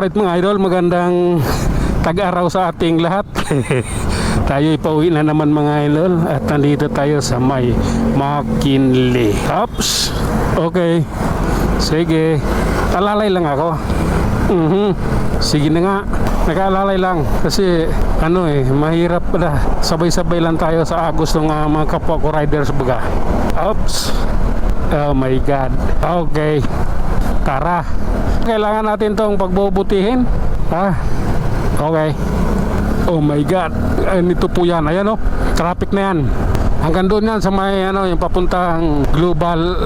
Alright mga idol, magandang tag-araw sa ating lahat. Tayo ipauwi na naman mga idol at nandito tayo sa may McKinley. Oops. Okay. Sige. Alalay lang ako. Sige na nga. Nakaalalay lang kasi mahirap pala. Sabay-sabay lang tayo sa agos ng mga kapwa ko riders baga. Oops. Oh my God. Okay. Tara. Kailangan natin tong pagbubutihin. Okay. Oh my God. Nito po yan. Ayan traffic na yan. Hanggang doon yan sa may yung papuntang Global,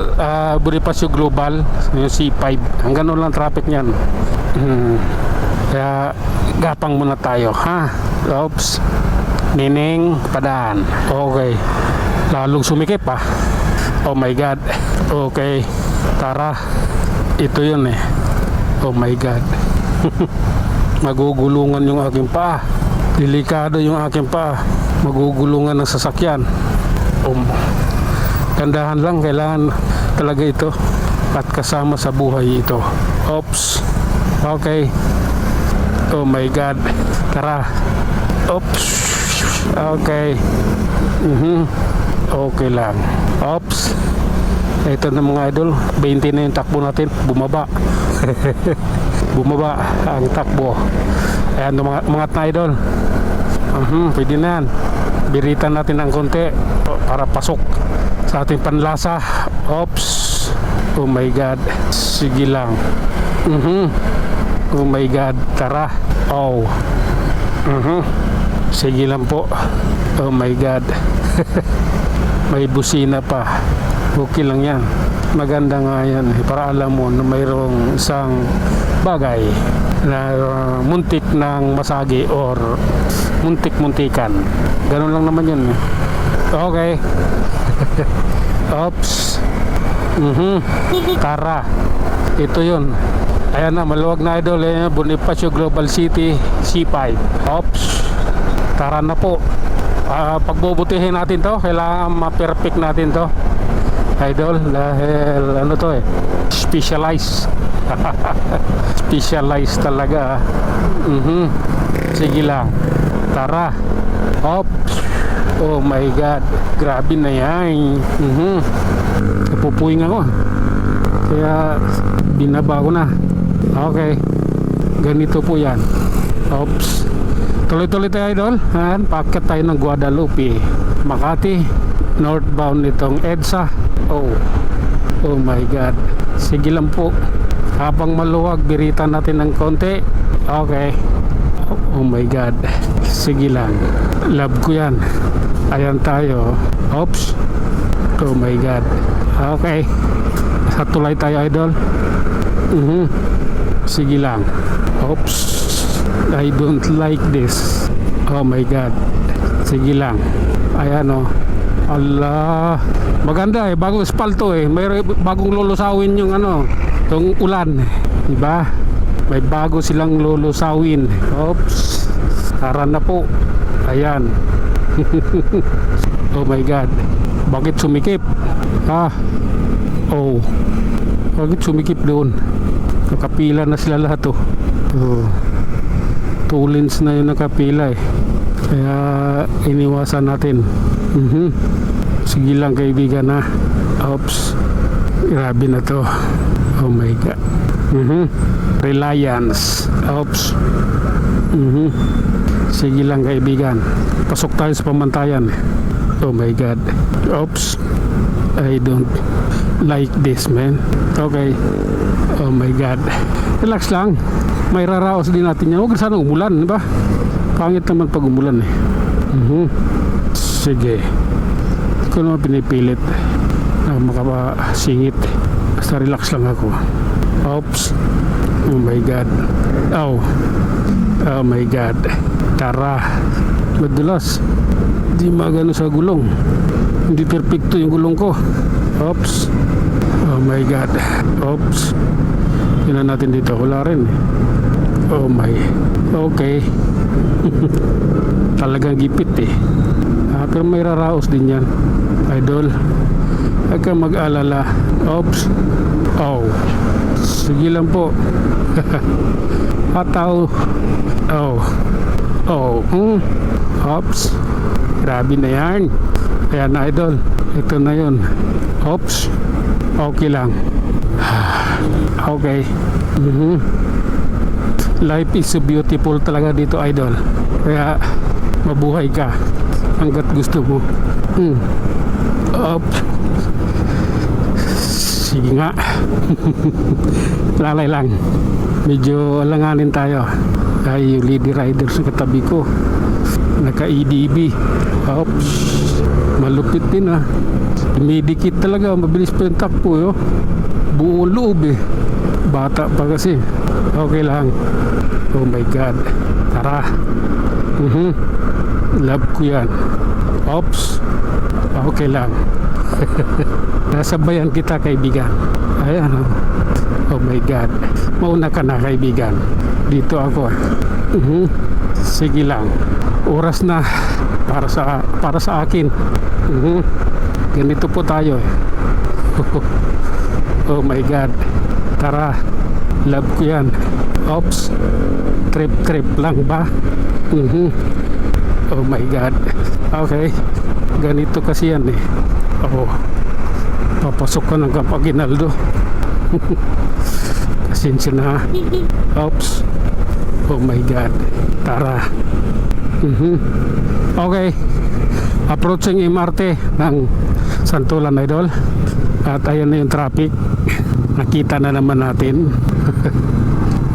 Bonifacio Global, yung C5. Hanggang doon lang traffic niyan. Kaya gapang muna tayo, Oops. Nining padaan. Okay. Lalong sumikip Oh my God. Okay. Tara. Ito yun Oh my God. Magugulungan yung aking paa. Delikado yung aking paa. Magugulungan ng sasakyan. Gandahan lang. Kailangan talaga ito. At kasama sa buhay ito. Oops. Okay. Oh my God. Tara. Oops. Okay. Okay lang. Oops. Ito na mga idol, 20 na yung takbo natin, bumaba. Bumaba ang takbo. Ayan mga idol. Pwede na yan. Biritan natin ng konti para pasok sa ating panlasa. Oops. Oh my God. Sige lang. Oh my God. Tara. Oh. Sige lang po. Oh my God. May busina pa. Okay lang yan. Maganda nga yan para alam mo na mayroong isang bagay na muntik ng masagi or muntik-muntikan. Ganun lang naman yun. Okay. Oops. Tara. Ito yun. Ayan na, maluwag na idol. Bonifacio Global City C5. Oops. Tara na po. Pagbubutihin natin to, kailangan ma-perfect natin to idol, dahil specialized. Specialized talaga. Sige lang. Tara. Oops. Oh my God. Grabe na yan. Napupuwing ako. Kaya binaba ko na. Okay. Ganito po yan. Oops. Tuloy-tuloy tayo idol. Packet tayo ng Guadalupe, Makati, northbound nitong EDSA. Oh my God. Sige lang po. Habang maluwag, biritan natin ng konti. Okay. Oh my God. Sige lang. Love ko yan. Ayan tayo. Oops. Oh my God. Okay. Sa tulay tayo idol. Sige lang. Oops. I don't like this. Oh my God. Sige lang. Ayan Allah. Maganda bagong espalto may bagong lulusawin yung yung ulan, diba? May bago silang lulusawin. Oops. Tara na po. Ayan. Oh my God. Bakit sumikip? Oh. Bakit sumikip doon? Nakapila na sila lahat Two lanes na yung nakapila Kaya iniwasan natin. Sige lang kaibigan Oops. Grabe na to. Oh my God. Reliance. Oops. Sige lang kaibigan. Pasok tayo sa pamantayan. Oh my God. Oops. I don't like this, man. Okay. Oh my God. Relax lang. May raraos din natin yan. Huwag sana umulan, diba? Pangit naman pag umulan Sige. Ko naman pinipilit na makapasingit. Basta relax lang ako. Oops. Oh my God. Oh my God. Tara. Madulas. Di magano sa gulong. Hindi perfecto yung gulong ko. Oops. Oh my God. Oops. Yun na natin dito. Wala rin Oh my. Okay. Talagang gipit pero may raraos din yan idol. Huwag kang mag-alala. Oops. Oh. Sige lang po. Ataw. Oh. Oh. Ops. Grabe na yan. Ayan na idol. Ito na yun. Ops. Okay lang. Okay. Life is so beautiful talaga dito idol. Kaya mabuhay ka hanggat gusto mo. Up. Sige nga. Lalay lang. Medyo alanganin tayo. Ay yung lady rider sa katabi ko naka EDB. Oops. Malupit din ah. Dumidikit talaga. Mabilis pa yung takbo yo. Buong loob eh. Bata pa kasi. Okay lang. Oh my God. Tara. Love ko yan. Oops. Okay lang. Nasabayan kita kaibigan. Ayan oh. Oh my God. Mauna ka na kaibigan. Dito ako. Sige lang. Oras na para sa akin. Ganito po tayo eh. Oh my God. Tara. Love ko yan. Oops. Trip lang ba? Oh my God. Okay. Ganito kasi yan eh. Oh. Papasok ka ng Kapaginaldo. Pasensya na. Oops. Oh my God. Tara. Okay. Approaching MRT ng Santolan idol. At ayan na yung traffic. Nakita na naman natin.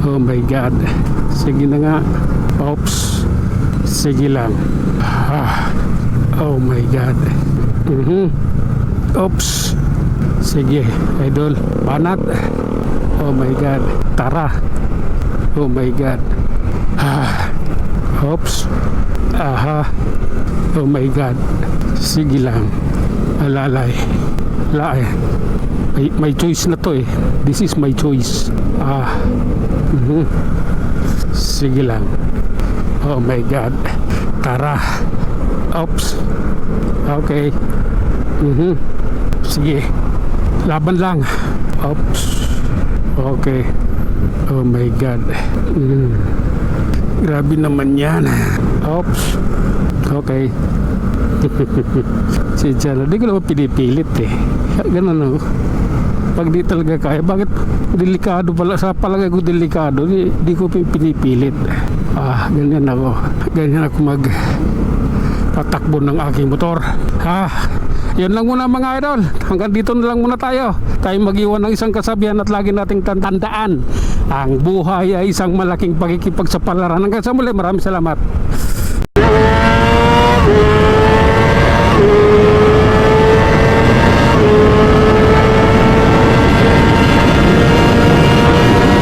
Oh my God. Sige na nga. Oops. Sige lang. Oh my God. Oops. Sige idol. Banat. Oh my God. Tara. Oh my God. Oops. Aha. Oh my God. Sige lang. Alalay. Lae. May choice na to eh. This is my choice. Sige lang. Oh my God. Tara. Oops. Okay. Sige. Laban lang. Oops. Okay. Oh my God. Grabe naman yan. Oops. Okay. Si Jalo, di ko naman pinipilit eh. Ganun oh. Pag di talaga kaya, bakit delikado pala? Sa palagay ko delikado, di ko pinipilit. Ganyan ako. Ganyan ako patakbo ng aking motor. Yan lang muna mga idol. Hanggang dito na lang muna tayo. Tayo mag-iwan ng isang kasabihan at lagi nating tandaan. Ang buhay ay isang malaking pakikipagsapalaran. Hanggang sa muli, maraming salamat.